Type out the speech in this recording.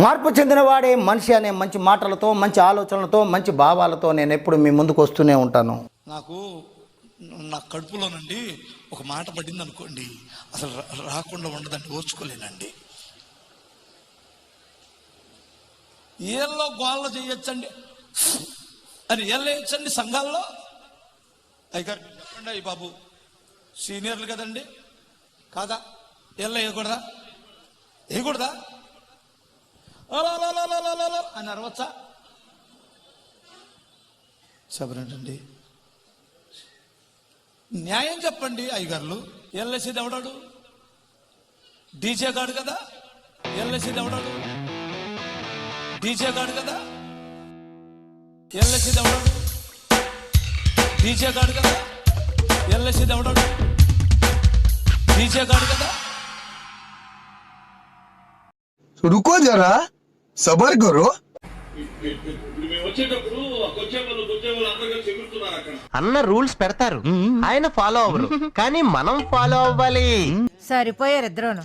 మార్పు చెందినవాడే మనిషి అనే మంచి మాటలతో, మంచి ఆలోచనలతో, మంచి భావాలతో నేను ఎప్పుడు మీ ముందుకు వస్తూనే ఉంటాను. నాకు నా కడుపులో నుండి ఒక మాట పడింది అనుకోండి, అసలు రాకుండా ఉండదండి, ఓర్చుకోలేనండి. ఏళ్ళలో గోళ్ళ చేయొచ్చండి అని ఏళ్ళు వేయచ్చండి సంఘాల్లో. అయ్యారు చెప్పండి అయ్యి బాబు, సీనియర్లు కదండి, కాదా? ఏళ్ళు వేయకూడదా? వేయకూడదా అని అరవచ్చా? చెప్పనండి, న్యాయం చెప్పండి అయ్యగారులు. ఎల్ఐసీది ఎవడాడు? డీజే గాడు కదా. ఎల్ఐసీది ఎవడాడు? డీజే గాడు కదా. ఎల్ఐసీది ఎవడాడు? డీజే గాడు కదా. ఎల్ఐసీది ఎవడాడు? డీజే గాడు కదా. रुको जरा सबर करो. అన్న రూల్స్ పెడతారు, ఆయన ఫాలో అవ్వరు, కానీ మనం ఫాలో అవ్వాలి. సరిపోయారు ఇద్దరును.